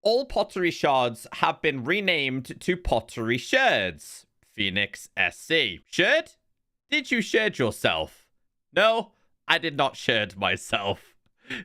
All pottery shards have been renamed to Pottery Sherds. Phoenix SC. Sherd? Did you sherd yourself? No, I did not sherd myself.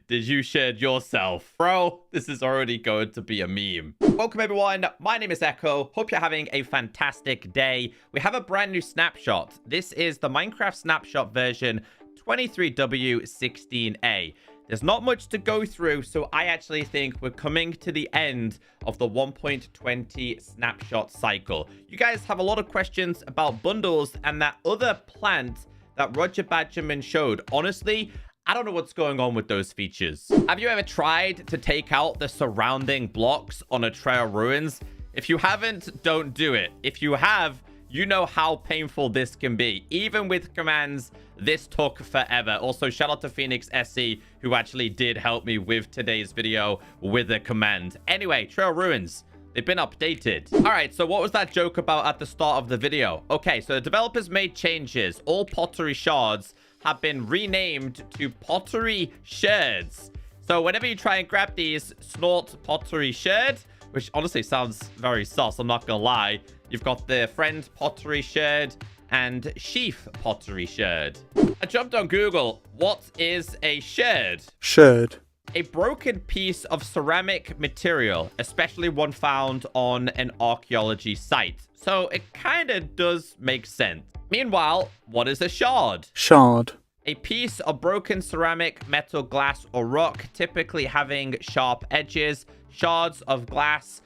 Did you sherd yourself? Bro, this is already going to be a meme. Welcome everyone, my name is Echo. Hope you're having a fantastic day. We have a brand new snapshot. This is the Minecraft snapshot version 23w16a. There's not much to go through, so I actually think we're coming to the end of the 1.20 snapshot cycle. You guys have a lot of questions about bundles and that other plant that Roger Badgerman showed. Honestly, I don't know what's going on with those features. Have you ever tried to take out the surrounding blocks on a trail ruins? If you haven't, don't do it. If you have, you know how painful this can be. Even with commands, this took forever. Also, shout out to Phoenix SC, who actually did help me with today's video with a command. Anyway, trail ruins, they've been updated. All right, so what was that joke about at the start of the video? Okay, so the developers made changes. All pottery shards have been renamed to Pottery Sherds. So whenever you try and grab these, snort Pottery Sherd, which honestly sounds very sus, I'm not gonna lie. You've got the friend Pottery Sherd and sheaf Pottery Sherd. I jumped on Google. What is a sherd? Sherd. A broken piece of ceramic material, especially one found on an archaeology site. So it kind of does make sense. Meanwhile, what is a shard? Shard. A piece of broken ceramic, metal, glass, or rock, typically having sharp edges. Shards of glass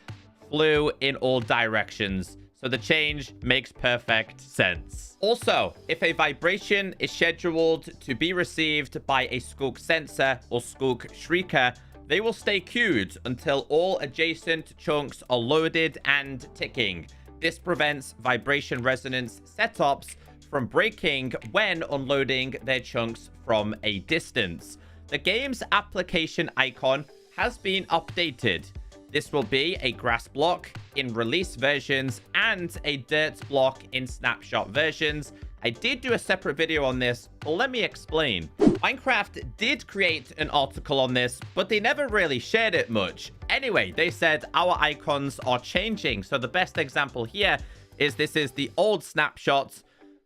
flew in all directions. So the change makes perfect sense. Also, if a vibration is scheduled to be received by a Skulk sensor or Skulk shrieker, they will stay queued until all adjacent chunks are loaded and ticking. This prevents vibration resonance setups from breaking when unloading their chunks from a distance. The game's application icon has been updated. This will be a grass block in release versions and a dirt block in snapshot versions. I did do a separate video on this, but let me explain. Minecraft did create an article on this, but they never really shared it much. Anyway, they said our icons are changing. So the best example here is this is the old snapshot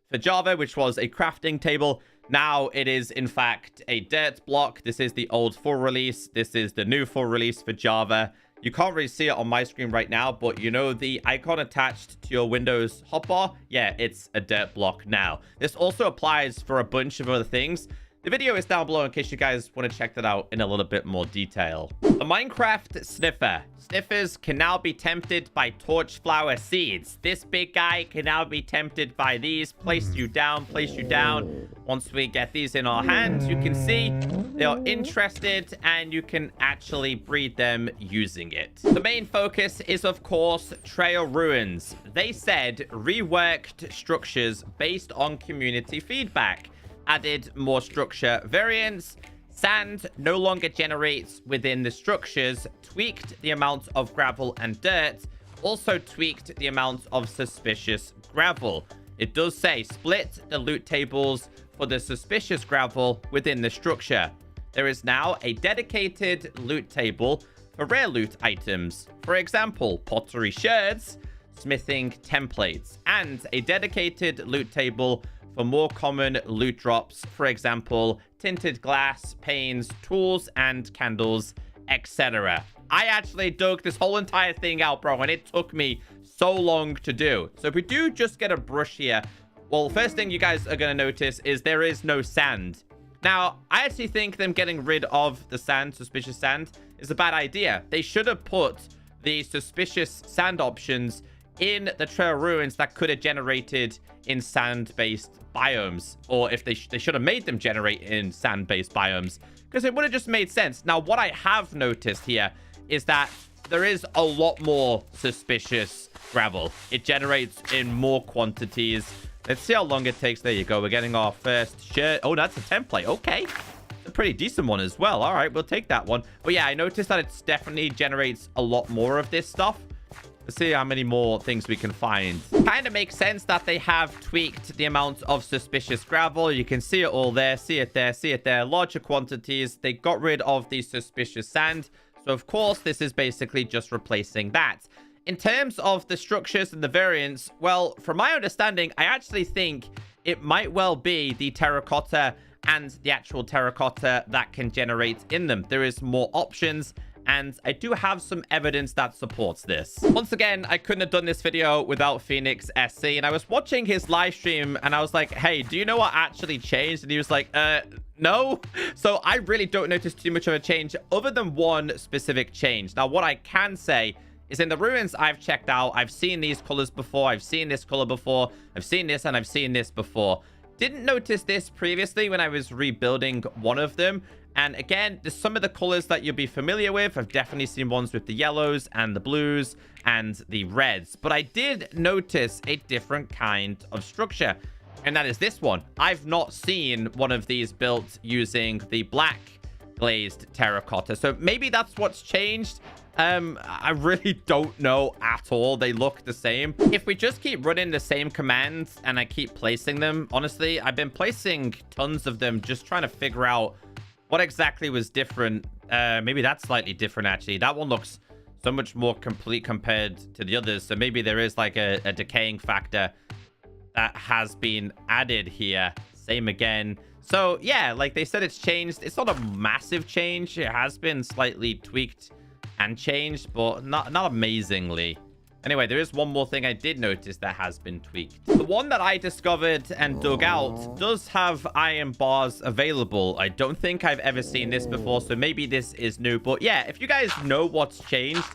for Java, which was a crafting table. Now it is, in fact, a dirt block. This is the old full release. This is the new full release for Java. You can't really see it on my screen right now, but you know the icon attached to your Windows hotbar? Yeah, it's a dirt block now. This also applies for a bunch of other things. The video is down below in case you guys want to check that out in a little bit more detail. The Minecraft Sniffer. Sniffers can now be tempted by torch flower seeds. This big guy can now be tempted by these. Place you down, place you down. Once we get these in our hands, you can see they are interested and you can actually breed them using it. The main focus is, of course, trail ruins. They said reworked structures based on community feedback. Added more structure variants. Sand no longer generates within the structures. Tweaked the amount of gravel and dirt. Also tweaked the amount of suspicious gravel. It does say split the loot tables for the suspicious gravel within the structure. There is now a dedicated loot table for rare loot items. For example, Pottery Sherds, smithing templates, and a dedicated loot table for more common loot drops, for example, tinted glass, panes, tools, and candles, etc. I actually dug this whole entire thing out, bro, and it took me so long to do. So if we do just get a brush here, well, first thing you guys are going to notice is there is no sand. Now, I actually think them getting rid of the sand, suspicious sand, is a bad idea. They should have put the suspicious sand options in the trail ruins that could have generated in sand-based biomes, or if they should have made them generate in sand-based biomes, because it would have just made sense. Now, what I have noticed here is that there is a lot more suspicious gravel. It generates in more quantities. Let's see how long it takes. There you go. We're getting our first shirt. Oh, that's a template. Okay. It's a pretty decent one as well. All right, we'll take that one. But yeah, I noticed that it definitely generates a lot more of this stuff. Let's see how many more things we can find. Kind of makes sense that they have tweaked the amount of suspicious gravel. You can see it all there. See it there. See it there. Larger quantities. They got rid of the suspicious sand. So So, of course, this is basically just replacing that. In terms of the structures and the variants, well, from my understanding, I actually think it might well be the terracotta and the actual terracotta that can generate in them. There is more options, and I do have some evidence that supports this. Once again, I couldn't have done this video without Phoenix SC, and I was watching his live stream, and I was like, hey, do you know what actually changed? And he was like, no. So I really don't notice too much of a change other than one specific change. Now, what I can say is in the ruins I've checked out, I've seen these colors before, I've seen this color before, I've seen this, and I've seen this before. Didn't notice this previously when I was rebuilding one of them. And again, there's some of the colors that you'll be familiar with. I've definitely seen ones with the yellows and the blues and the reds. But I did notice a different kind of structure, and that is this one. I've not seen one of these built using the black glazed terracotta. So maybe that's what's changed. I really don't know at all. They look the same. If we just keep running the same commands and I keep placing them, honestly, I've been placing tons of them, just trying to figure out what exactly was different. Maybe that's slightly different, actually. That one looks so much more complete compared to the others. So maybe there is like a decaying factor that has been added here. Same again. So yeah, like they said, it's changed. It's not a massive change. It has been slightly tweaked and changed, but not amazingly. Anyway, there is one more thing I did notice that has been tweaked. The one that I discovered and dug out does have iron bars available. I don't think I've ever seen this before, so maybe this is new. But yeah, if you guys know what's changed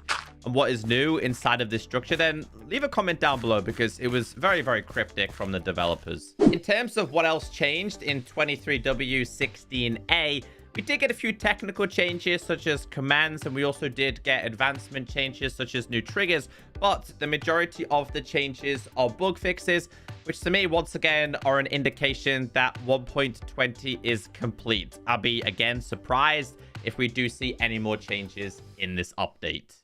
and what is new inside of this structure, then leave a comment down below, because it was very, very cryptic from the developers. In terms of what else changed in 1.20w16a, we did get a few technical changes such as commands, and we also did get advancement changes such as new triggers, but the majority of the changes are bug fixes, which to me, once again, are an indication that 1.20 is complete. I'll be, again, surprised if we do see any more changes in this update.